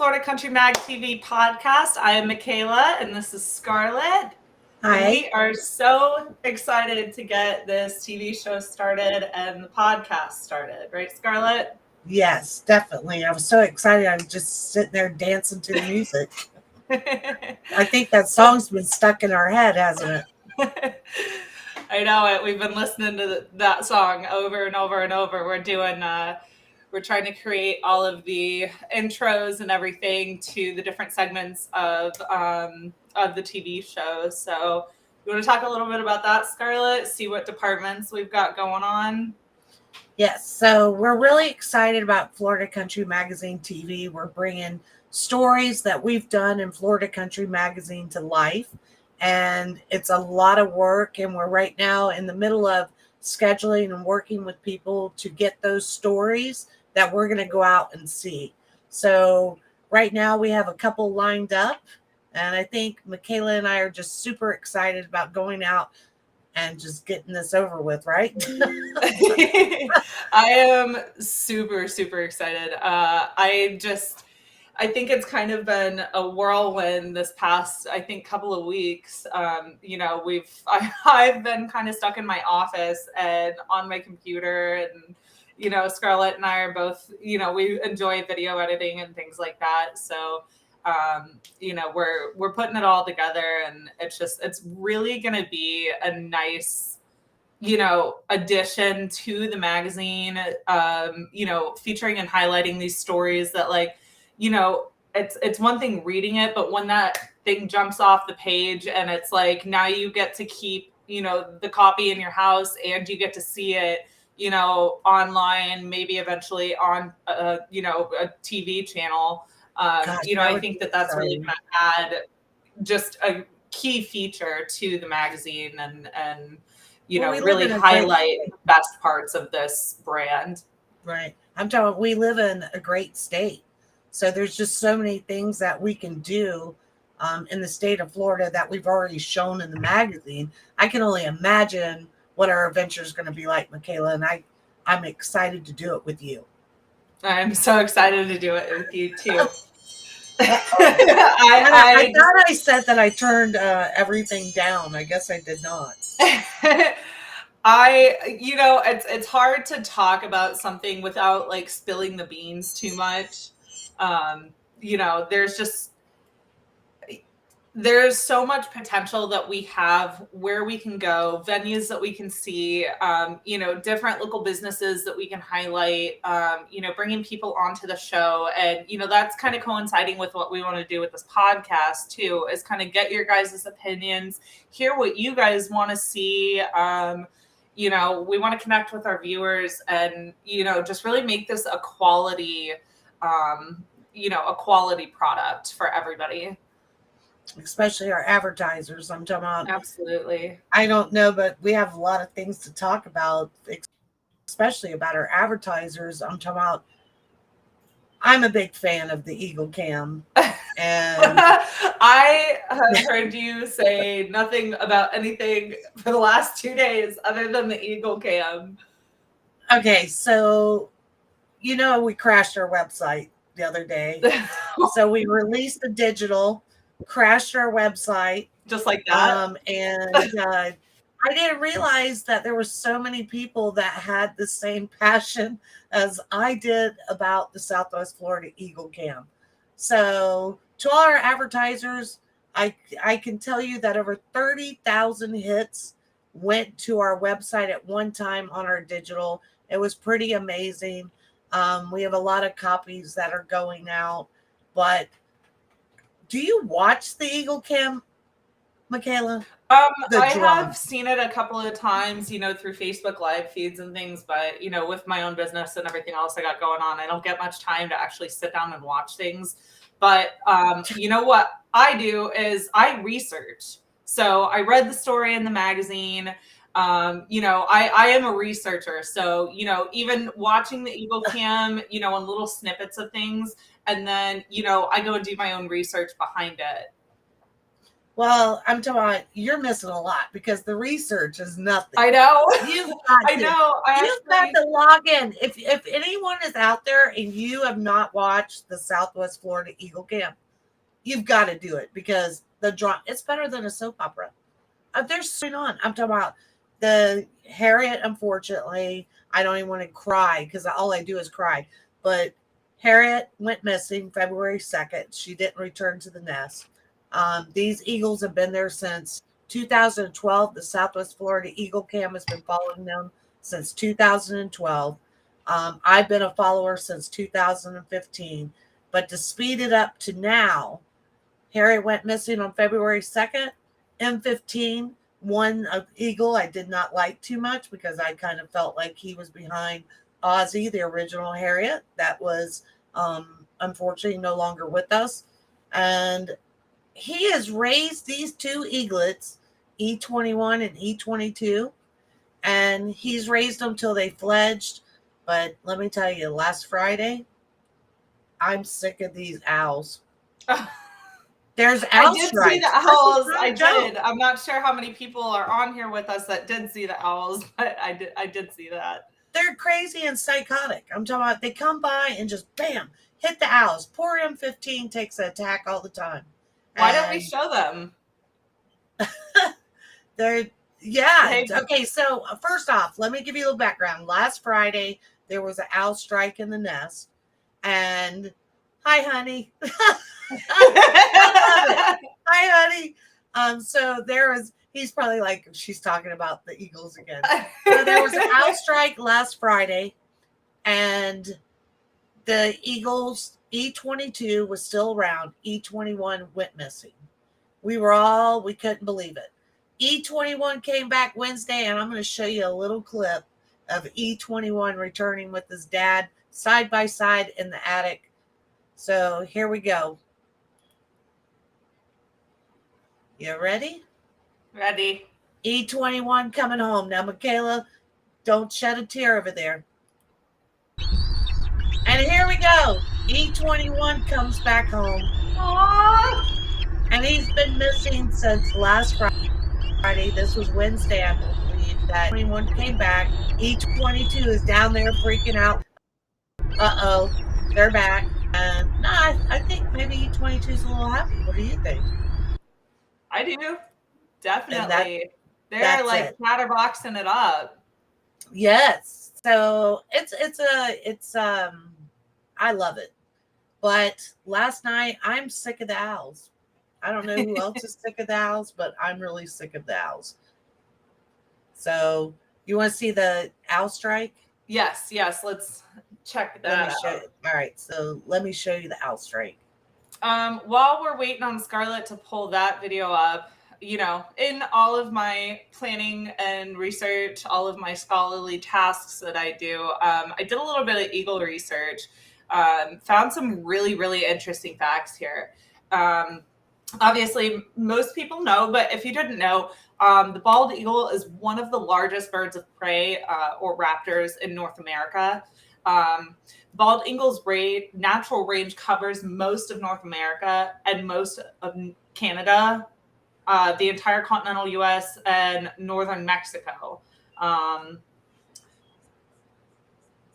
Florida Country Mag TV podcast. I am Michaela, and this is Scarlett. Hi. And we are so excited to get this TV show started and the podcast started, right, Scarlett? Yes, definitely. I was so excited. I was just sitting there dancing to the music. I think that song's been stuck in our head, hasn't it? I know it. We've been listening to that song over and over and over. We're trying to create all of the intros and everything to the different segments of the TV show. So you want to talk a little bit about that, Scarlett? See what departments we've got going on? Yes. So we're really excited about Florida Country Magazine TV. We're bringing stories that we've done in Florida Country Magazine to life. And it's a lot of work. And we're right now in the middle of scheduling and working with people to get those stories that we're going to go out and see. So right now we have a couple lined up. And I think Michaela and I are just super excited about going out and just getting this over with, right? I am super, super excited. I think it's kind of been a whirlwind this past, I think, couple of weeks. I've been kind of stuck in my office and on my computer, and Scarlett and I are both, we enjoy video editing and things like that. So we're putting it all together, and it's really going to be a nice, addition to the magazine, featuring and highlighting these stories that, like, it's one thing reading it, but when that thing jumps off the page and it's like, now you get to keep, the copy in your house, and you get to see it, online, maybe eventually on, a TV channel. I think that's really going to add just a key feature to the magazine, and really highlight the best parts of this brand. Right. I'm talking, we live in a great state. So there's just so many things that we can do in the state of Florida that we've already shown in the magazine. I can only imagine what our adventure is going to be like, Michaela, and I'm excited to do it with you. I'm so excited to do it with you too. I thought I said that I turned everything down. I guess I did not. It's hard to talk about something without like spilling the beans too much. There's so much potential that we have, where we can go, venues that we can see, different local businesses that we can highlight, bringing people onto the show. And, that's kind of coinciding with what we want to do with this podcast too, is kind of get your guys' opinions, hear what you guys want to see. We want to connect with our viewers and, just really make this a quality, a quality product for everybody. Especially our advertisers. I'm talking about. Absolutely. I don't know, but we have a lot of things to talk about, especially about our advertisers. I'm talking about. I'm a big fan of the Eagle Cam, and I have heard you say nothing about anything for the last 2 days other than the Eagle Cam. Okay, so we crashed our website the other day, so we released the digital. Crashed our website just like that, and I didn't realize that there were so many people that had the same passion as I did about the Southwest Florida Eagle Cam. So to all our advertisers, I can tell you that over 30,000 hits went to our website at one time on our digital. It was pretty amazing. We have a lot of copies that are going out, but do you watch the Eagle Cam, Michaela? I have seen it a couple of times, through Facebook live feeds and things, but, with my own business and everything else I got going on, I don't get much time to actually sit down and watch things. But, what I do is I research. So I read the story in the magazine. I am a researcher. So, even watching the Eagle Cam, and little snippets of things, and then, I go and do my own research behind it. Well, I'm talking about you're missing a lot because the research is nothing. I know. You've got I know. you've got to log in. If anyone is out there and you have not watched the Southwest Florida Eagle Camp, you've got to do it because it's better than a soap opera. There's so much on. I'm talking about the Harriet. Unfortunately, I don't even want to cry because all I do is cry. But Harriet went missing February 2nd. She didn't return to the nest. These eagles have been there since 2012. The Southwest Florida Eagle Cam has been following them since 2012. I've been a follower since 2015. But to speed it up to now, Harriet went missing on February 2nd. M15 won an eagle I did not like too much because I kind of felt like he was behind Ozzy, the original Harriet. That was unfortunately no longer with us. And he has raised these two eaglets, E21 and E22, and he's raised them till they fledged. But let me tell you, last Friday, I'm sick of these owls. There's owl I did strikes. see the owls. I did. I'm not sure how many people are on here with us that did see the owls, but I did see that. They're crazy and psychotic. I'm talking about they come by and just bam, hit the owls. Poor M15 takes an attack all the time. Why don't we show them? Okay, so first off, let me give you a little background. Last Friday, there was an owl strike in the nest. And hi, honey. I love it. Hi, honey. So he's probably like, she's talking about the eagles again. So there was an owl strike last Friday, and the eagles, E22 was still around. E21 went missing. We couldn't believe it. E21 came back Wednesday, and I'm going to show you a little clip of E21 returning with his dad side by side in the attic. So here we go. You ready? Ready. E21 coming home. Now, Michaela, don't shed a tear over there. And here we go. E21 comes back home. Aww. And he's been missing since last Friday. This was Wednesday, I believe, that 21 came back. E22 is down there freaking out. Uh-oh, they're back. And no, I think maybe E22 is a little happy. What do you think? I do. Definitely. They're like chatterboxing it up. Yes. So I love it. But last night, I'm sick of the owls. I don't know who else is sick of the owls, but I'm really sick of the owls. So you want to see the owl strike? Yes. Let's check that out. All right. So let me show you the owl strike. While we're waiting on Scarlett to pull that video up, in all of my planning and research, all of my scholarly tasks that I do, I did a little bit of eagle research, found some really, really interesting facts here. Obviously, most people know, but if you didn't know, the bald eagle is one of the largest birds of prey or raptors in North America. Bald eagle's natural range covers most of North America and most of Canada, the entire continental U.S. and northern Mexico.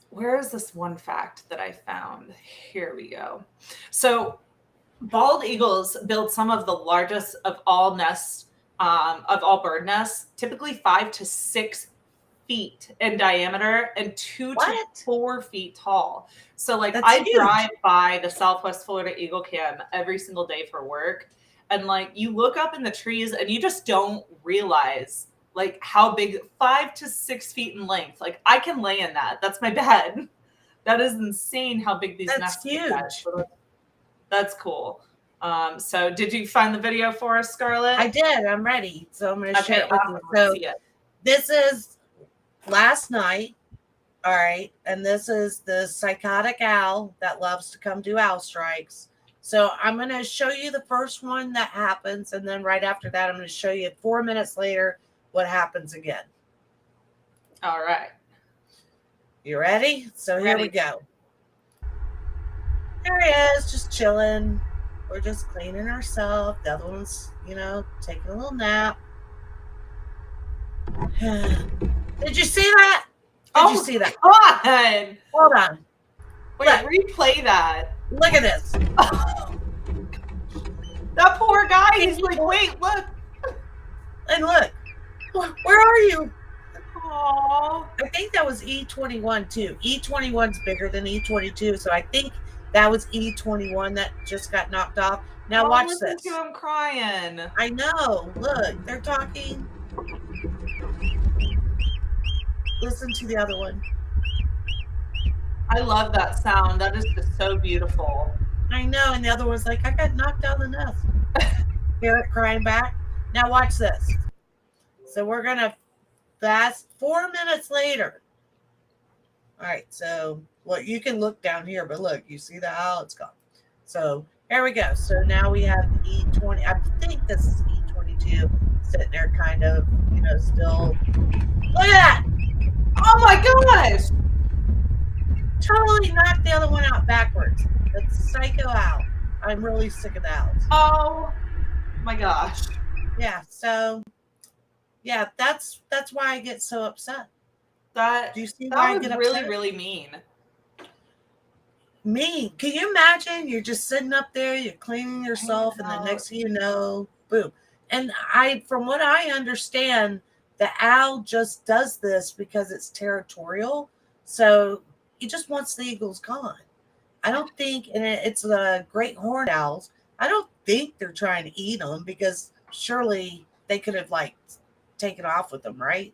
Where is this one fact that I found? Here we go. So bald eagles build some of the largest of all nests, of all bird nests, typically 5 to 6 feet in diameter and 2 to 4 feet tall. So I drive by the Southwest Florida Eagle Camp every single day for work. And you look up in the trees and you just don't realize how big, 5 to 6 feet in length. I can lay in that. That's my bed. That is insane how big these nests are. That's cool. So did you find the video for us, Scarlett? I did. I'm ready. So I'm going to share it with you. So this is last night. All right. And this is the psychotic owl that loves to come do owl strikes. So I'm going to show you the first one that happens. And then right after that, I'm going to show you 4 minutes later what happens again. All right. You ready? So here we go. There he is, just chilling. We're just cleaning ourselves. The other one's, taking a little nap. Did you see that? Did you see that? God! Hold on. Wait, Look. replay that. Look at this. That poor guy. He's like, wait, look. And look. Where are you? Aww. I think that was E21 too. E21's bigger than E22, so I think that was E21 that just got knocked off. Now watch listen this. to him crying. I know. Look, they're talking. Listen to the other one. I love that sound. That is just so beautiful. I know. And the other one's like, I got knocked out of the nest. Hear it crying back. Now watch this. So we're going to fast 4 minutes later. All right. So, well, you can look down here, but look, you see the owl? It's gone. So here we go. So now we have E20. I think this is E22 sitting there kind of, still. Look at that. Oh my gosh. Totally knocked the other one out backwards. That's psycho owl. I'm really sick of the owls. Oh my gosh. Yeah. So, yeah, that's why I get so upset. Do you see why I get upset? Really, really mean. Mean. Can you imagine? You're just sitting up there, you're cleaning yourself, and the next thing you know, boom. And from what I understand, the owl just does this because it's territorial. So he just wants the eagles gone. I don't think, and it's the great horned owls. I don't think they're trying to eat them because surely they could have taken off with them, right?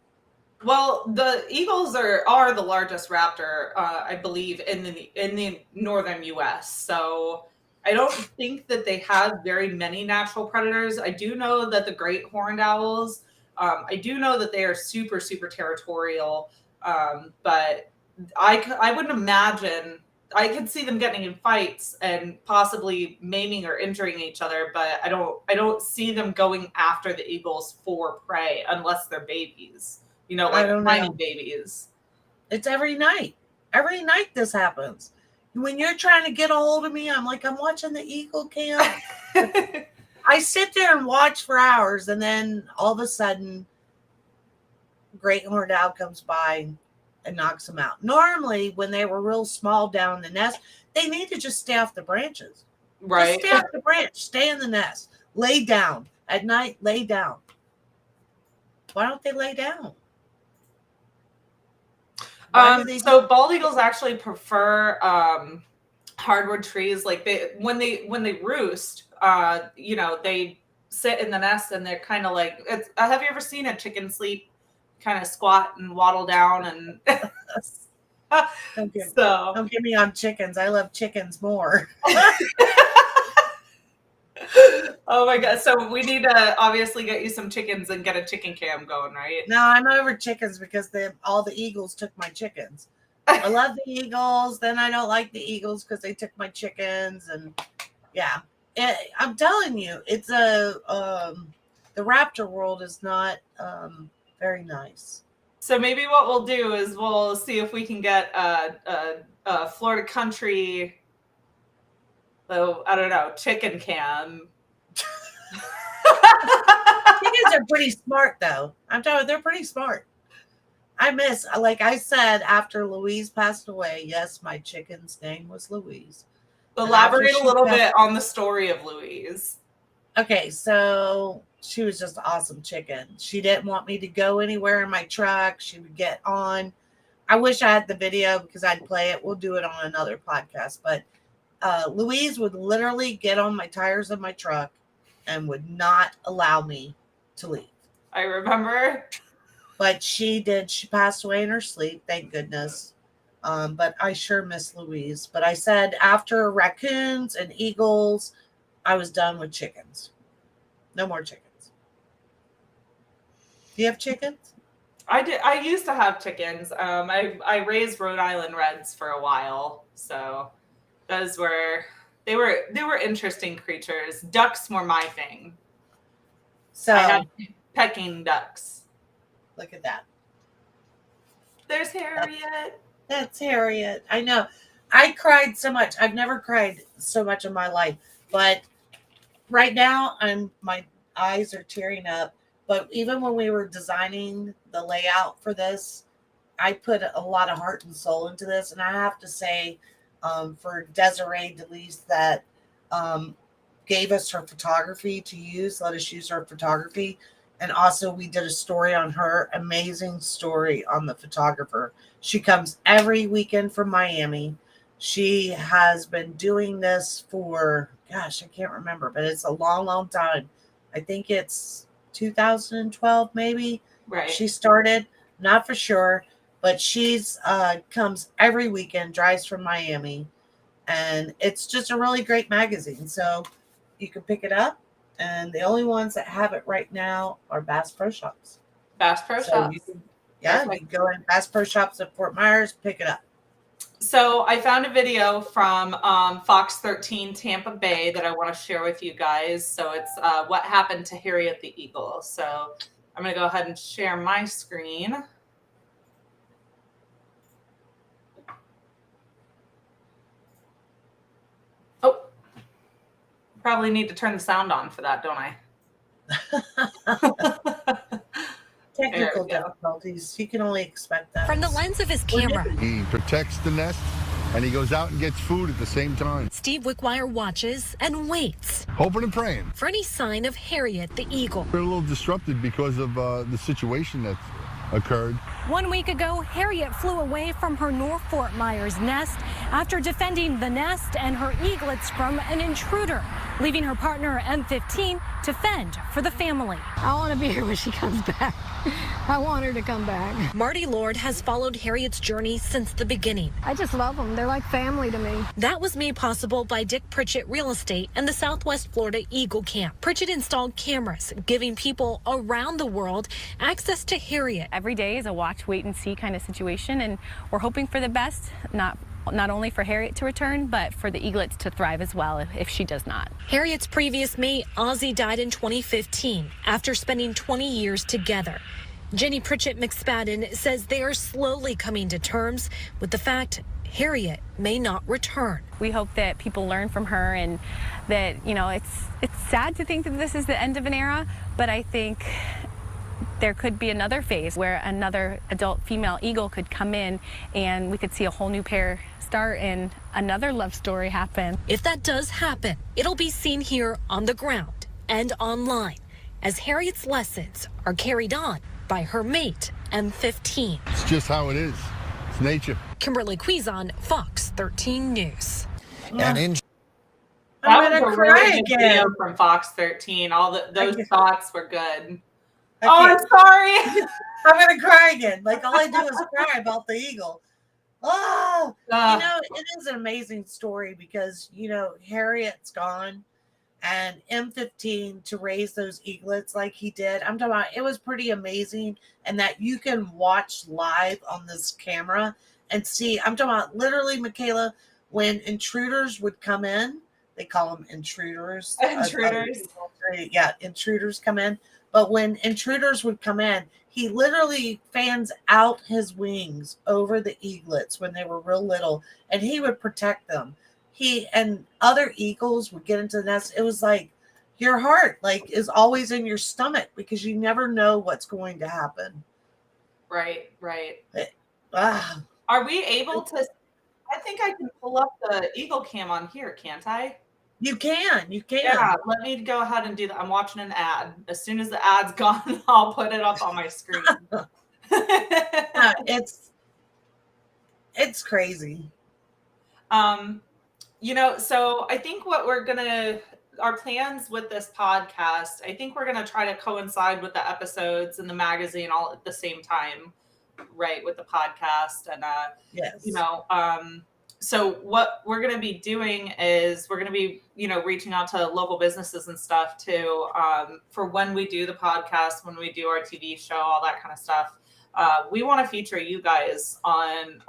Well, the eagles are the largest raptor, I believe, in the northern U.S. So I don't think that they have very many natural predators. I do know that the great horned owls. I do know that they are super, super territorial, but I wouldn't imagine. I could see them getting in fights and possibly maiming or injuring each other, but I don't see them going after the eagles for prey unless they're babies. Like tiny babies. It's every night. Every night this happens. When you're trying to get a hold of me, I'm like, I'm watching the eagle cam. I sit there and watch for hours, and then all of a sudden, great horned owl comes by and knocks them out. Normally, when they were real small down in the nest, they need to just stay off the branches. Right. Just stay off the branch. Stay in the nest. Lay down. At night, lay down. Why don't they lay down? So bald eagles actually prefer hardwood trees. Like when they roost, they sit in the nest and they're kind of like. Have you ever seen a chicken sleep? Kind of squat and waddle down and. Don't get me on chickens. I love chickens more. Oh my god! So we need to obviously get you some chickens and get a chicken cam going, right? No, I'm over chickens because all the eagles took my chickens. I love the eagles. Then I don't like the eagles because they took my chickens, and yeah, I'm telling you, it's the raptor world is not very nice. So maybe what we'll do is we'll see if we can get a Florida country. So I don't know, chicken cam. Chickens are pretty smart, though. I'm telling you, they're pretty smart. Like I said, after Louise passed away, yes, my chicken's name was Louise. Elaborate a little bit on the story of Louise. Okay, so she was just an awesome chicken. She didn't want me to go anywhere in my truck. She would get on. I wish I had the video because I'd play it. We'll do it on another podcast. But Louise would literally get on my tires of my truck and would not allow me to leave. I remember. But she did. She passed away in her sleep, thank goodness. But I sure miss Louise. But I said after raccoons and eagles, I was done with chickens. No more chickens. Do you have chickens? I did. I used to have chickens. I raised Rhode Island Reds for a while, so those were they were interesting creatures. Ducks were my thing. So I had pecking ducks. Look at that. There's Harriet. That's Harriet. I know. I cried so much. I've never cried so much in my life, but right now my eyes are tearing up. But even when we were designing the layout for this, I put a lot of heart and soul into this, and I have to say, for Desiree Delise that um, gave us her photography to use, let us use her photography, and also we did a story on her, amazing story on the photographer. She comes every weekend from Miami. She has been doing this for, gosh, I can't remember, but it's a long, long time. I think it's 2012, maybe. Right. She started, not for sure, but she's comes every weekend, drives from Miami, and it's just a really great magazine. So you can pick it up, and the only ones that have it right now are Bass Pro Shops. Bass Pro So Shops. you can, yeah, you can go in Bass Pro Shops at Fort Myers, pick it up. So I found a video from Fox 13 Tampa Bay that I want to share with you guys. So it's what happened to Harriet the Eagle. So I'm going to go ahead and share my screen. Oh, probably need to turn the sound on for that, don't I? Technical difficulties. You can only expect that. From the lens of his camera, he protects the nest and he goes out and gets food at the same time. Steve Wickwire watches and waits, hoping and praying for any sign of Harriet the Eagle. We're a little disrupted because of the situation that's occurred. 1 week ago, Harriet flew away from her North Fort Myers nest after defending the nest and her eaglets from an intruder, leaving her partner M15 to fend for the family. I want to be here when she comes back. I want her to come back. Marty Lord has followed Harriet's journey since the beginning. I just love them. They're like family to me. That was made possible by Dick Pritchett Real Estate and the Southwest Florida Eagle Camp. Pritchett installed cameras, giving people around the world access to Harriet. Every day is a watch, wait, and see kind of situation, and we're hoping for the best, not only for Harriet to return, but for the eaglets to thrive as well if she does not. Harriet's previous mate, Ozzie, died in 2015 after spending 20 years together. Jenny Pritchett McSpadden says they are slowly coming to terms with the fact Harriet may not return. We hope that people learn from her, and that, it's sad to think that this is the end of an era, but I think there could be another phase where another adult female eagle could come in and we could see a whole new pair start and another love story happen. If that does happen, it'll be seen here on the ground and online as Harriet's lessons are carried on by her mate, M15. It's just how it is. It's nature. Kimberly Quizon, Fox 13 News. And in I'm going to cry really good again. video from Fox 13. Those thoughts were good. I Oh, I'm can't- sorry. I'm going to cry again. Like, all I do is cry about the eagle. Oh, it is an amazing story because, Harriet's gone, and M15 to raise those eaglets like he did. I'm talking about, it was pretty amazing. And that you can watch live on this camera and see, I'm talking about literally, Michaela, when intruders would come in, they call them intruders. Intruders. Yeah, intruders come in. But when intruders would come in, he literally fans out his wings over the eaglets when they were real little, and he would protect them. He and other eagles would get into the nest. It was like your heart, is always in your stomach because you never know what's going to happen. Right. Ah, Are we able to? I think I can pull up the Eagle Cam on here, can't I? you can. Yeah, let me go ahead and do that. I'm watching an ad. As soon as the ad's gone, I'll put it up on my screen. It's crazy. So I think our plans with this podcast, I think we're gonna try to coincide with the episodes and the magazine all at the same time, right? With the podcast, and Yes. so what we're going to be doing is we're going to be, reaching out to local businesses and stuff too, for when we do the podcast, when we do our TV show, all that kind of stuff. We want to feature you guys on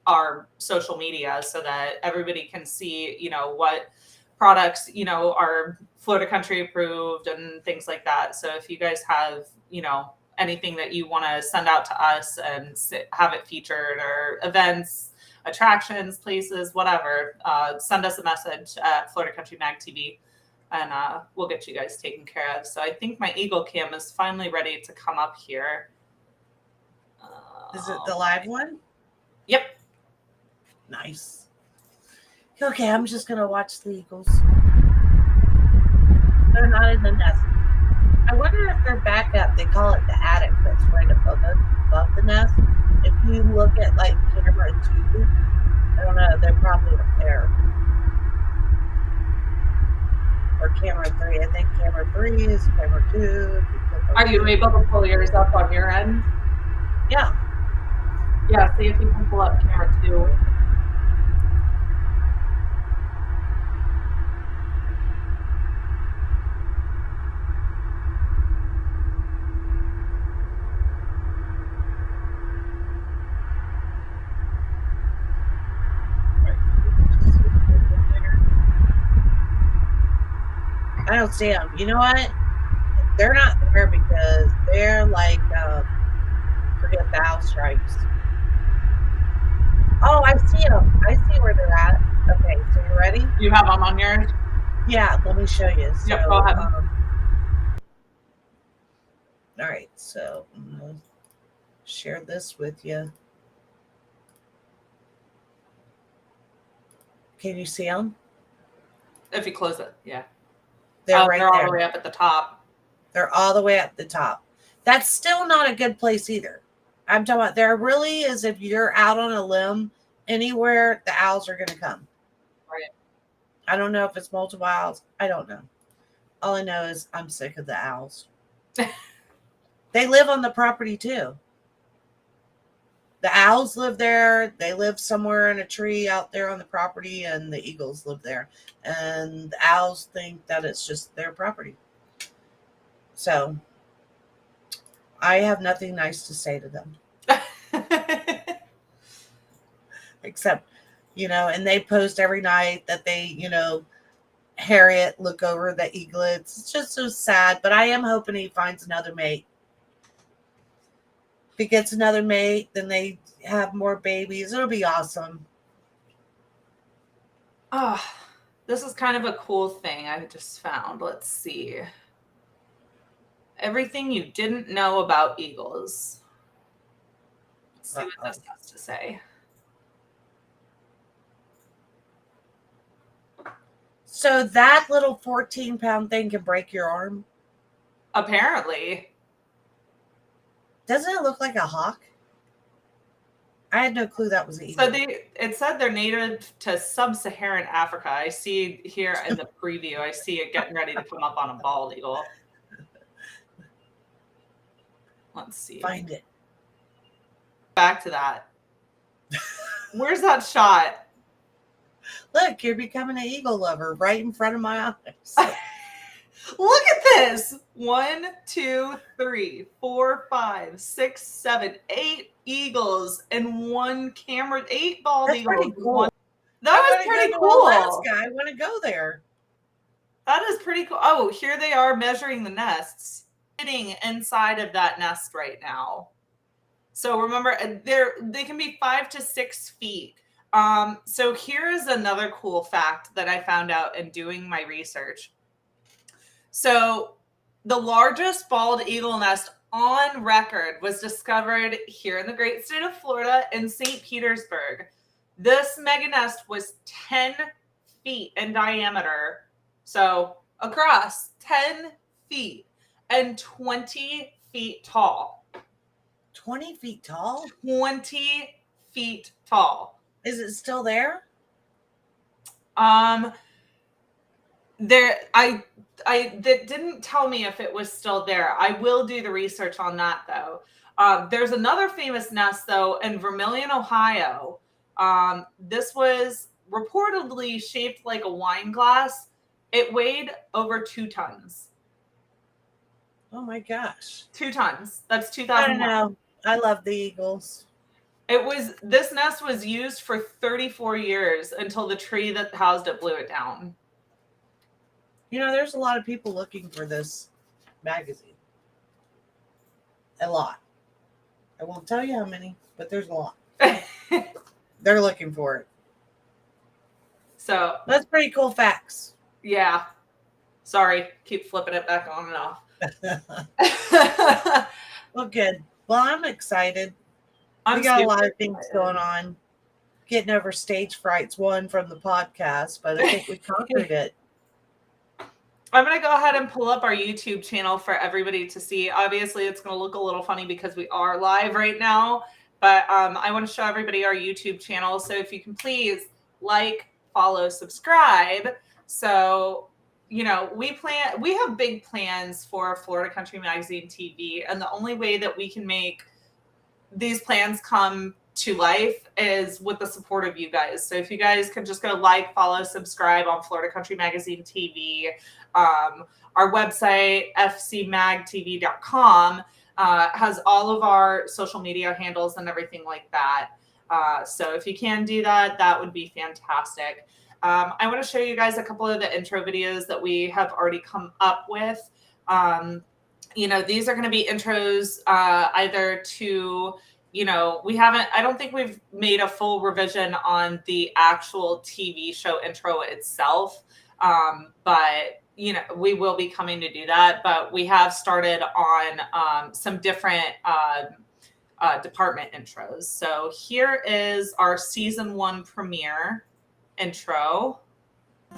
our social media so that everybody can see, what products, are Florida Country approved and things like that. So if you guys have, anything that you want to send out to us and have it featured, or events, attractions, places, whatever, send us a message at Florida Country Mag TV. and we'll get you guys taken care of. So I think my Eagle Cam is finally ready to come up here. Is it the live one? Yep. Nice. Okay, I'm just gonna watch the eagles. They're not in the nest. I wonder if they're back up. They call it the attic that's right above the nest. If you look at like camera 2, I don't know, they're probably up there. Or camera 3. I think camera 3 is camera 2. Are you able to pull yours up on your end? Yeah. Yeah, see if you can pull up camera 2. I don't see them. You know what? They're not there because they're like, forget the owl stripes. Oh, I see them. I see where they're at. Okay, so you ready? You have them on yours? Yeah, let me show you. So, Yep, go ahead. All right, so I'm going to share this with you. Can you see them? If you close it, yeah. They're right they're all there. the way up at the top. They're all the way at the top. That's still not a good place either. I'm talking about there really is, if you're out on a limb anywhere, the owls are going to come. Right. I don't know if it's multiple owls. I don't know. All I know is I'm sick of the owls. They live on the property too. The owls live there. They live somewhere in a tree out there on the property, and the eagles live there. And the owls think that it's just their property. So I have nothing nice to say to them. Except, and they post every night that they, Harriet look over the eaglets. It's just so sad, but I am hoping he finds another mate. If he gets another mate, then they have more babies. It'll be awesome. Oh, this is kind of a cool thing I just found. Let's see. Everything you didn't know about eagles. Let's see what this has to say. So that little 14-pound thing can break your arm? Apparently. Doesn't it look like a hawk? I had no clue that was an eagle. So it said they're native to sub-Saharan Africa. I see here in the preview, I see it getting ready to come up on a bald eagle. Let's see. Find it. Back to that. Where's that shot? Look, you're becoming an eagle lover right in front of my eyes. Look at this. 1, 2, 3, 4, 5, 6, 7, 8 eagles and 1 camera. 8 bald That's eagles. pretty cool. That was pretty cool. Alaska. I want to go there. That is pretty cool. Oh, here they are measuring the nests. Sitting inside of that nest right now. So remember, they can be 5 to 6 feet. So here is another cool fact that I found out in doing my research. So the largest bald eagle nest on record was discovered here in the great state of Florida in St. Petersburg. This mega nest was 10 feet in diameter. So across 10 feet and 20 feet tall. 20 feet tall? 20 feet tall. Is it still there? That didn't tell me if it was still there. I will do the research on that though. There's another famous nest though in Vermilion, Ohio. This was reportedly shaped like a wine glass. It weighed over 2 tons. Oh my gosh. 2 tons. That's I 2,000. don't know. I love the eagles. This nest was used for 34 years until the tree that housed it blew it down. There's a lot of people looking for this magazine. A lot. I won't tell you how many, but there's a lot. They're looking for it. So that's pretty cool facts. Yeah. Sorry, keep flipping it back on and off. Well, good. Well, I'm excited. I'm We got a super lot of things excited. going on. Getting over stage frights, one from the podcast, but I think we conquered it. I'm going to go ahead and pull up our YouTube channel for everybody to see. Obviously, it's going to look a little funny because we are live right now, but I want to show everybody our YouTube channel. So if you can please like, follow, subscribe. So, you know, we have big plans for Florida Country Magazine TV, and the only way that we can make these plans come to life is with the support of you guys. So if you guys could just go like, follow, subscribe on Florida Country Magazine TV, our website, fcmagtv.com, has all of our social media handles and everything like that. So if you can do that, that would be fantastic. I want to show you guys a couple of the intro videos that we have already come up with. You know, these are going to be intros either to, you know, I don't think we've made a full revision on the actual TV show intro itself. But, you know, we will be coming to do that. But we have started on some different department intros. So here is our season 1 premiere intro. I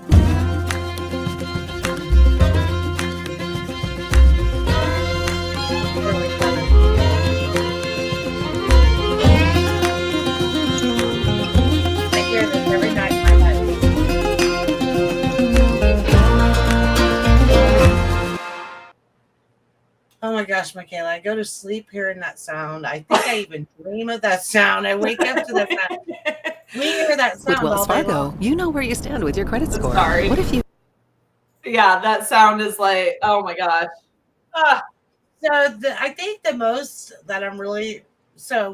hear this every night in my head. Oh my gosh, Michaela, I go to sleep hearing that sound. I think I even dream of that sound. I wake up to that sound. We hear that sound With Wells all day Fargo, long. you know where you stand with your credit score. Sorry. What if you... Yeah, that sound is like, oh my gosh. I think the most that I'm really, so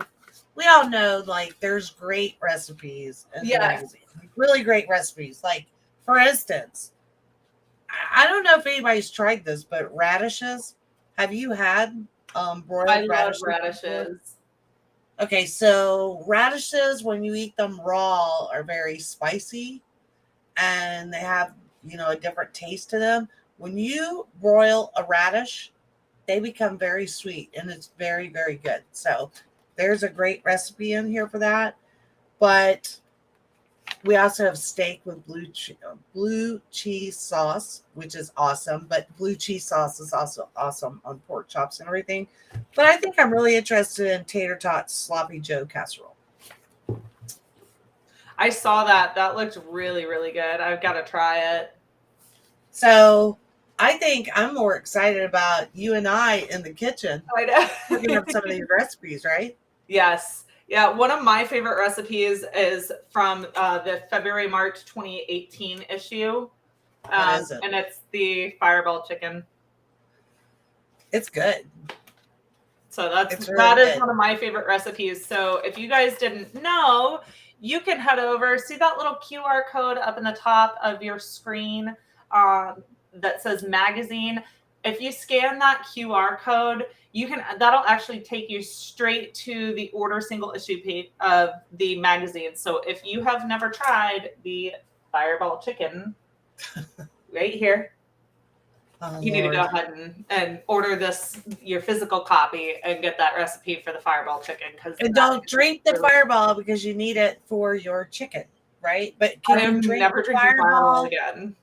we all know, like, there's great recipes in the Yes. magazine. Really great recipes. Like, for instance, I don't know if anybody's tried this, but radishes. Have you had broiled I love radishes? radishes. Okay, so radishes, when you eat them raw, are very spicy and they have, you know, a different taste to them. When you broil a radish, they become very sweet and it's very, very good. So there's a great recipe in here for that. But we also have steak with blue cheese sauce, which is awesome. But blue cheese sauce is also awesome on pork chops and everything. But I think I'm really interested in tater tots sloppy Joe casserole. I saw that. That looked really, really good. I've got to try it. So I think I'm more excited about you and I in the kitchen I know. cooking up some of these recipes, right? Yes. Yeah. One of my favorite recipes is from the February-March 2018 issue. What is it? And it's the Fireball chicken. It's good. So that It's is really good. one of my favorite recipes. So if you guys didn't know, you can head over, see that little QR code up in the top of your screen that says magazine. If you scan that QR code, that'll actually take you straight to the order single issue page of the magazine. So if you have never tried the Fireball chicken, right here, Oh, you need to go Lord. ahead and order your physical copy and get that recipe for the Fireball chicken. And don't drink the Fireball because you need it for your chicken, right? But I can you am drink never the drinking Fireball Fireball? again.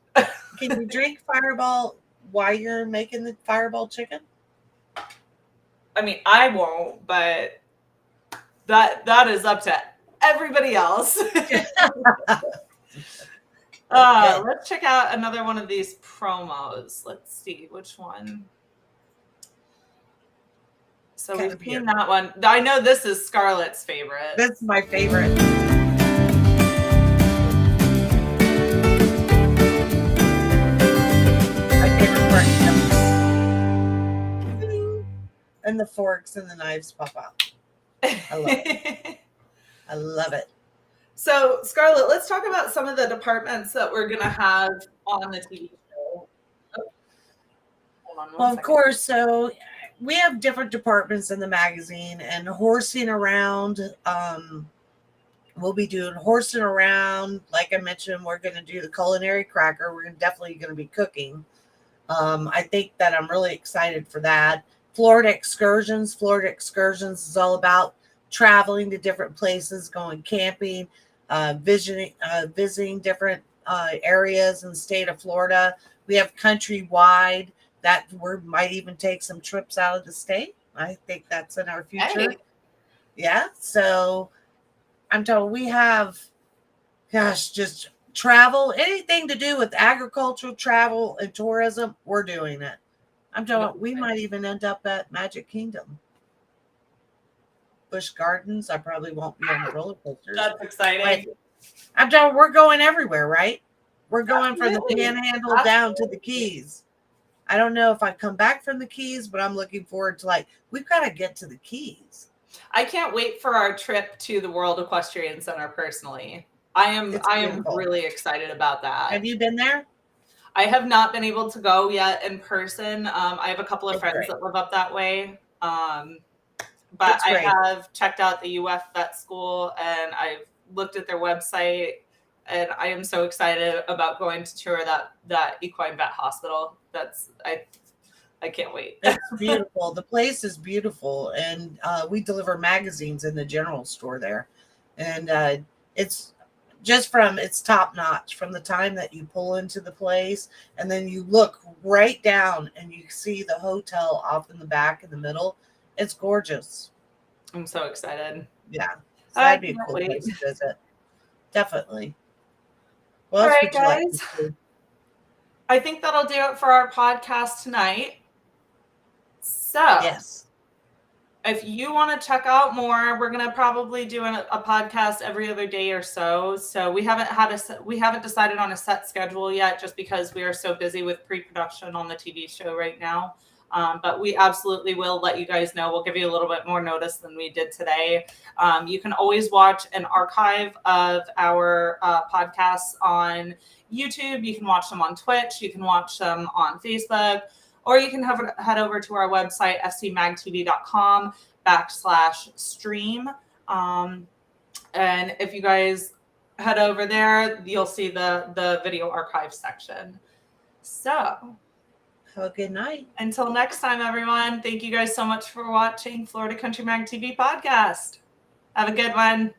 Can you drink Fireball while you're making the Fireball chicken? I mean, I won't, but that is up to everybody else. Let's check out another one of these promos. Let's see which one. So we've seen that one. I know this is Scarlett's favorite. That's my favorite. My favorite part. And the forks and the knives pop out. I love it. I love it. So, Scarlett, let's talk about some of the departments that we're going to have on the TV show. Hold on one Well, of second. course. So we have different departments in the magazine, and horsing around. We'll be doing horsing around. Like I mentioned, we're going to do the culinary cracker. We're definitely going to be cooking. I think that I'm really excited for that. Florida Excursions. Florida Excursions is all about traveling to different places, going camping, visiting different areas in the state of Florida. We have Countrywide that we might even take some trips out of the state. I think that's in our future. Hey. Yeah. So I'm told we have, gosh, just travel, anything to do with agricultural travel and tourism, we're doing it. I'm telling we might even end up at Magic Kingdom. Busch Gardens, I probably won't be on the roller coasters. That's exciting. But I'm telling we're going everywhere, right? We're going from the Absolutely. Panhandle down to the Keys. I don't know if I come back from the Keys, but I'm looking forward to we've got to get to the Keys. I can't wait for our trip to the World Equestrian Center personally. I am beautiful. really excited about that. Have you been there? I have not been able to go yet in person. I have a couple of It's friends great. that live up that way. But It's I great. have checked out the UF Vet School and I've looked at their website, and I am so excited about going to tour that equine vet hospital. I can't wait. It's beautiful. The place is beautiful, and we deliver magazines in the general store there, and it's top notch from the time that you pull into the place, and then you look right down and you see the hotel off in the back in the middle. It's gorgeous. I'm so excited. Yeah, so I that'd be a can't cool wait. place to visit. Definitely. What All else right, would you like guys. to do? I think that'll do it for our podcast tonight. So Yes. if you want to check out more, we're going to probably do a podcast every other day or so. So we haven't decided on a set schedule yet, just because we are so busy with pre-production on the TV show right now. But we absolutely will let you guys know. We'll give you a little bit more notice than we did today. You can always watch an archive of our podcasts on YouTube. You can watch them on Twitch. You can watch them on Facebook. Or you can head over to our website, fcmagtv.com/stream. And if you guys head over there, you'll see the video archive section. So Have a good night. until next time, everyone, thank you guys so much for watching Florida Country Mag TV podcast. Have a good one.